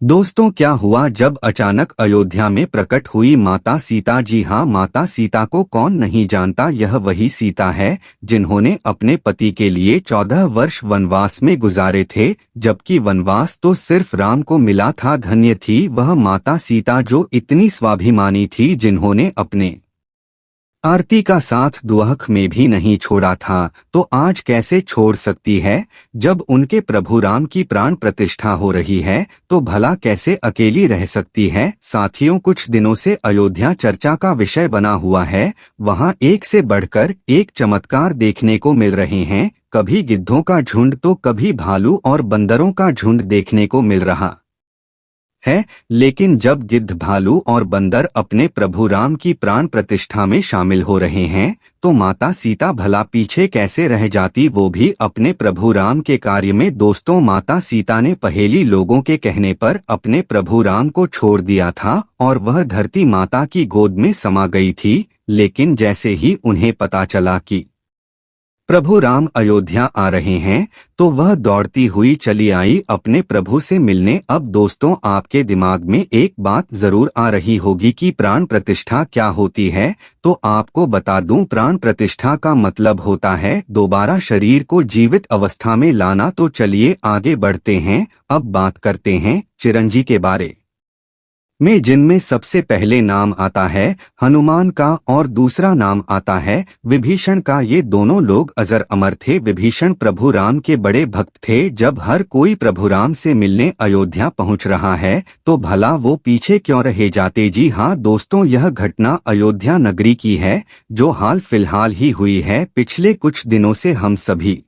दोस्तों, क्या हुआ जब अचानक अयोध्या में प्रकट हुई माता सीता। जी हाँ, माता सीता को कौन नहीं जानता। यह वही सीता है जिन्होंने अपने पति के लिए 14 वर्ष वनवास में गुजारे थे, जबकि वनवास तो सिर्फ राम को मिला था। धन्य थी वह माता सीता जो इतनी स्वाभिमानी थी, जिन्होंने अपने आरती का साथ दुआख में भी नहीं छोड़ा था। तो आज कैसे छोड़ सकती है? जब उनके प्रभु राम की प्राण प्रतिष्ठा हो रही है तो भला कैसे अकेली रह सकती है। साथियों, कुछ दिनों से अयोध्या चर्चा का विषय बना हुआ है। वहां एक से बढ़कर एक चमत्कार देखने को मिल रहे हैं। कभी गिद्धों का झुंड तो कभी भालू और बंदरों का झुंड देखने को मिल रहा है। लेकिन जब गिद्ध, भालू और बंदर अपने प्रभु राम की प्राण प्रतिष्ठा में शामिल हो रहे हैं तो माता सीता भला पीछे कैसे रह जाती, वो भी अपने प्रभु राम के कार्य में। दोस्तों, माता सीता ने पहेली लोगों के कहने पर अपने प्रभु राम को छोड़ दिया था और वह धरती माता की गोद में समा गई थी। लेकिन जैसे ही उन्हें पता चला कि प्रभु राम अयोध्या आ रहे हैं तो वह दौड़ती हुई चली आई अपने प्रभु से मिलने। अब दोस्तों, आपके दिमाग में एक बात जरूर आ रही होगी कि प्राण प्रतिष्ठा क्या होती है। तो आपको बता दूं, प्राण प्रतिष्ठा का मतलब होता है दोबारा शरीर को जीवित अवस्था में लाना। तो चलिए आगे बढ़ते हैं। अब बात करते हैं चिरंजी के बारे में, जिनमें सबसे पहले नाम आता है हनुमान का और दूसरा नाम आता है विभीषण का। ये दोनों लोग अजर अमर थे। विभीषण प्रभु राम के बड़े भक्त थे। जब हर कोई प्रभु राम से मिलने अयोध्या पहुंच रहा है तो भला वो पीछे क्यों रह जाते। जी हाँ दोस्तों, यह घटना अयोध्या नगरी की है जो हाल फिलहाल ही हुई है। पिछले कुछ दिनों से हम सभी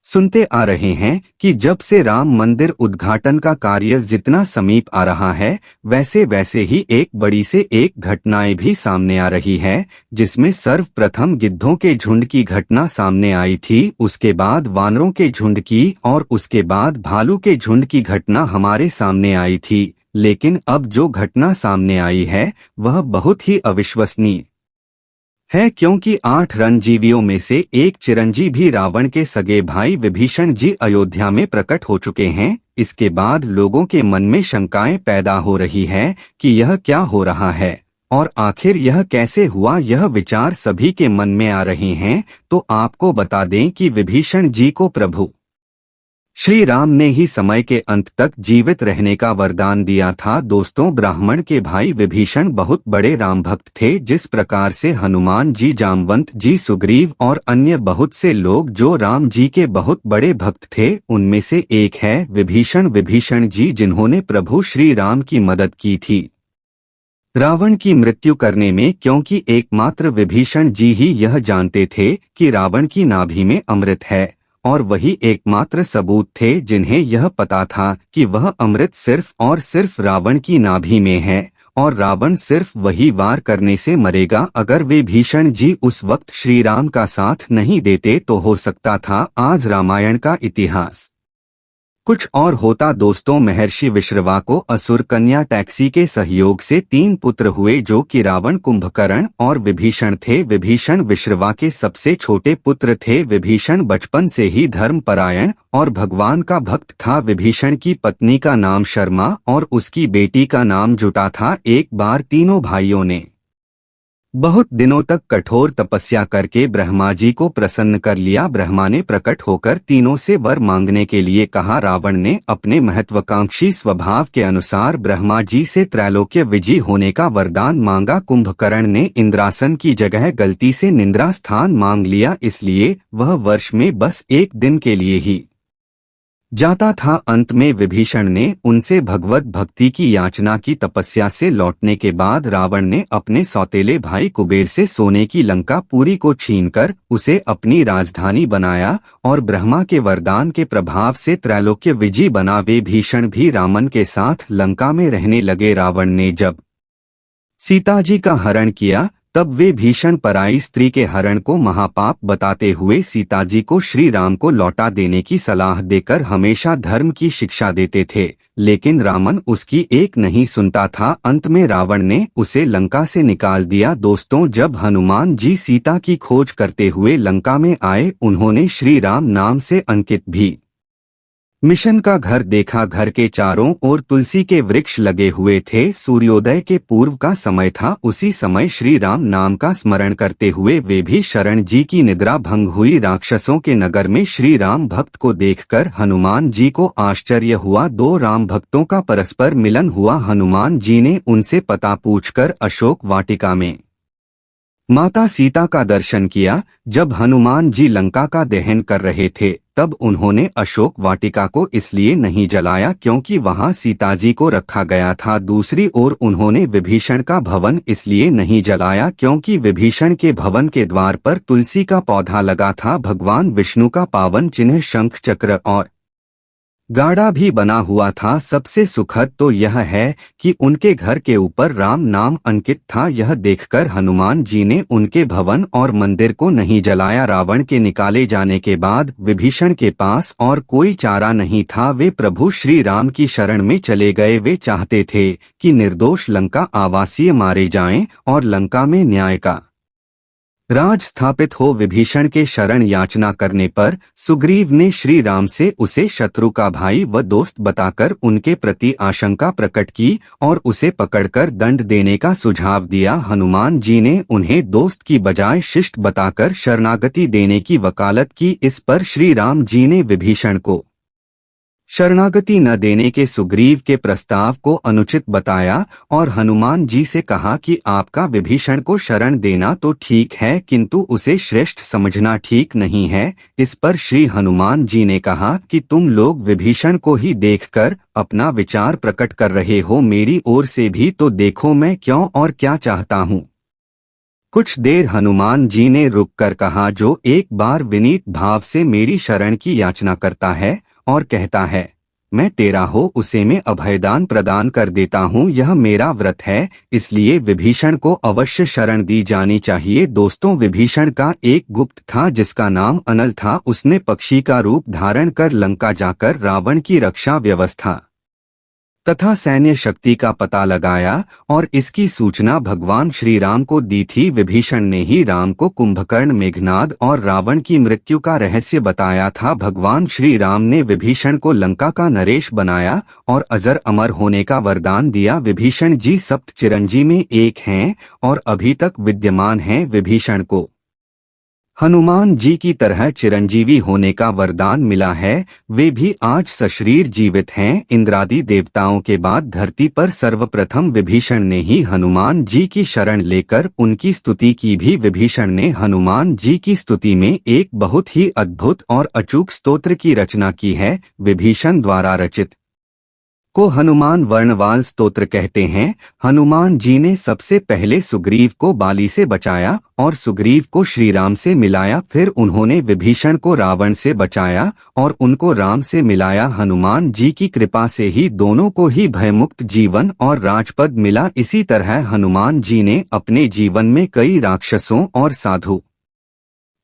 सुनते आ रहे हैं कि जब से राम मंदिर उद्घाटन का कार्य जितना समीप आ रहा है, वैसे वैसे ही एक बड़ी से एक घटनाएं भी सामने आ रही है। जिसमें सर्वप्रथम गिद्धों के झुंड की घटना सामने आई थी, उसके बाद वानरों के झुंड की और उसके बाद भालू के झुंड की घटना हमारे सामने आई थी। लेकिन अब जो घटना सामने आई है वह बहुत ही अविश्वसनीय है, क्योंकि 8 रणजीवियों में से एक चिरंजी भी रावण के सगे भाई विभीषण जी अयोध्या में प्रकट हो चुके हैं। इसके बाद लोगों के मन में शंकाएं पैदा हो रही है कि यह क्या हो रहा है और आखिर यह कैसे हुआ। यह विचार सभी के मन में आ रहे हैं। तो आपको बता दें कि विभीषण जी को प्रभु श्री राम ने ही समय के अंत तक जीवित रहने का वरदान दिया था। दोस्तों, ब्राह्मण के भाई विभीषण बहुत बड़े राम भक्त थे। जिस प्रकार से हनुमान जी, जामवंत जी, सुग्रीव और अन्य बहुत से लोग जो राम जी के बहुत बड़े भक्त थे, उनमें से एक है विभीषण। विभीषण जी जिन्होंने प्रभु श्री राम की मदद की थी रावण की मृत्यु करने में, क्योंकि एकमात्र विभीषण जी ही यह जानते थे कि रावण की नाभि में अमृत है और वही एकमात्र सबूत थे जिन्हें यह पता था कि वह अमृत सिर्फ और सिर्फ रावण की नाभि में है और रावण सिर्फ वही वार करने से मरेगा। अगर वे भीषण जी उस वक्त श्री राम का साथ नहीं देते तो हो सकता था आज रामायण का इतिहास कुछ और होता। दोस्तों, महर्षि विश्रवा को असुर कन्या टैक्सी के सहयोग से 3 पुत्र हुए जो कि रावण, कुंभकर्ण और विभीषण थे। विभीषण विश्रवा के सबसे छोटे पुत्र थे। विभीषण बचपन से ही धर्मपरायण और भगवान का भक्त था। विभीषण की पत्नी का नाम शर्मा और उसकी बेटी का नाम जुटा था। एक बार तीनों भाइयों ने बहुत दिनों तक कठोर तपस्या करके ब्रह्मा जी को प्रसन्न कर लिया। ब्रह्मा ने प्रकट होकर तीनों से वर मांगने के लिए कहा। रावण ने अपने महत्वाकांक्षी स्वभाव के अनुसार ब्रह्मा जी से त्रैलोक्य विजयी होने का वरदान मांगा। कुंभकर्ण ने इंद्रासन की जगह गलती से निंद्रा स्थान मांग लिया, इसलिए वह वर्ष में बस 1 दिन के लिए ही जाता था। अंत में विभीषण ने उनसे भगवत भक्ति की याचना की। तपस्या से लौटने के बाद रावण ने अपने सौतेले भाई कुबेर से सोने की लंका पुरी को छीनकर उसे अपनी राजधानी बनाया और ब्रह्मा के वरदान के प्रभाव से त्रैलोक्य विजयी बना। वे भीषण भी रामन के साथ लंका में रहने लगे। रावण ने जब सीता जी का हरण किया तब वे भीषण पराई स्त्री के हरण को महापाप बताते हुए सीता जी को श्री राम को लौटा देने की सलाह देकर हमेशा धर्म की शिक्षा देते थे। लेकिन रामन उसकी एक नहीं सुनता था। अंत में रावण ने उसे लंका से निकाल दिया। दोस्तों, जब हनुमान जी सीता की खोज करते हुए लंका में आए, उन्होंने श्री राम नाम से अंकित भी मिशन का घर देखा। घर के चारों ओर तुलसी के वृक्ष लगे हुए थे। सूर्योदय के पूर्व का समय था। उसी समय श्री राम नाम का स्मरण करते हुए वे भी शरण जी की निद्रा भंग हुई। राक्षसों के नगर में श्री राम भक्त को देखकर हनुमान जी को आश्चर्य हुआ। दो राम भक्तों का परस्पर मिलन हुआ। हनुमान जी ने उनसे पता पूछकर अशोक वाटिका में माता सीता का दर्शन किया। जब हनुमान जी लंका का दहन कर रहे थे तब उन्होंने अशोक वाटिका को इसलिए नहीं जलाया क्योंकि वहां सीता जी को रखा गया था। दूसरी ओर उन्होंने विभीषण का भवन इसलिए नहीं जलाया क्योंकि विभीषण के भवन के द्वार पर तुलसी का पौधा लगा था। भगवान विष्णु का पावन चिन्ह शंख चक्र और गाड़ा भी बना हुआ था। सबसे सुखद तो यह है कि उनके घर के ऊपर राम नाम अंकित था। यह देखकर हनुमान जी ने उनके भवन और मंदिर को नहीं जलाया। रावण के निकाले जाने के बाद विभीषण के पास और कोई चारा नहीं था। वे प्रभु श्री राम की शरण में चले गए। वे चाहते थे कि निर्दोष लंका आवासीय मारे जाएं और लंका में न्याय का राज स्थापित हो। विभीषण के शरण याचना करने पर सुग्रीव ने श्री राम से उसे शत्रु का भाई व दोस्त बताकर उनके प्रति आशंका प्रकट की और उसे पकड़कर दंड देने का सुझाव दिया। हनुमान जी ने उन्हें दोस्त की बजाय शिष्ट बताकर शरणागति देने की वकालत की। इस पर श्री राम जी ने विभीषण को शरणागति न देने के सुग्रीव के प्रस्ताव को अनुचित बताया और हनुमान जी से कहा कि आपका विभीषण को शरण देना तो ठीक है किंतु उसे श्रेष्ठ समझना ठीक नहीं है। इस पर श्री हनुमान जी ने कहा कि तुम लोग विभीषण को ही देखकर अपना विचार प्रकट कर रहे हो। मेरी ओर से भी तो देखो मैं क्यों और क्या चाहता हूँ। कुछ देर हनुमान जी ने रुककर कहा, जो एक बार विनीत भाव से मेरी शरण की याचना करता है और कहता है मैं तेरा हो उसे मैं अभयदान प्रदान कर देता हूँ। यह मेरा व्रत है, इसलिए विभीषण को अवश्य शरण दी जानी चाहिए। दोस्तों, विभीषण का एक गुप्त था जिसका नाम अनल था। उसने पक्षी का रूप धारण कर लंका जाकर रावण की रक्षा व्यवस्था तथा सैन्य शक्ति का पता लगाया और इसकी सूचना भगवान श्री राम को दी थी। विभीषण ने ही राम को कुंभकर्ण, मेघनाद और रावण की मृत्यु का रहस्य बताया था। भगवान श्री राम ने विभीषण को लंका का नरेश बनाया और अजर अमर होने का वरदान दिया। विभीषण जी सप्त चिरंजीव में एक हैं और अभी तक विद्यमान हैं। विभीषण को हनुमान जी की तरह चिरंजीवी होने का वरदान मिला है। वे भी आज सशरीर जीवित हैं। इंद्रादि देवताओं के बाद धरती पर सर्वप्रथम विभीषण ने ही हनुमान जी की शरण लेकर उनकी स्तुति की भी। विभीषण ने हनुमान जी की स्तुति में एक बहुत ही अद्भुत और अचूक स्तोत्र की रचना की है। विभीषण द्वारा रचित को हनुमान वर्णवाल स्तोत्र कहते हैं। हनुमान जी ने सबसे पहले सुग्रीव को बाली से बचाया और सुग्रीव को श्री राम से मिलाया। फिर उन्होंने विभीषण को रावण से बचाया और उनको राम से मिलाया। हनुमान जी की कृपा से ही दोनों को ही भयमुक्त जीवन और राजपद मिला। इसी तरह हनुमान जी ने अपने जीवन में कई राक्षसों और साधु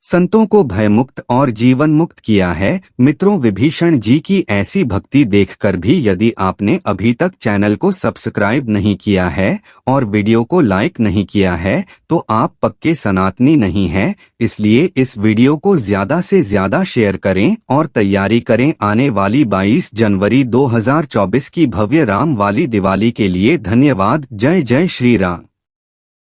संतों को भयमुक्त और जीवन मुक्त किया है। मित्रों, विभीषण जी की ऐसी भक्ति देखकर भी यदि आपने अभी तक चैनल को सब्सक्राइब नहीं किया है और वीडियो को लाइक नहीं किया है तो आप पक्के सनातनी नहीं हैं। इसलिए इस वीडियो को ज्यादा से ज्यादा शेयर करें और तैयारी करें आने वाली 22 जनवरी 2024 की भव्य राम वाली दिवाली के लिए। धन्यवाद। जय जय श्री राम।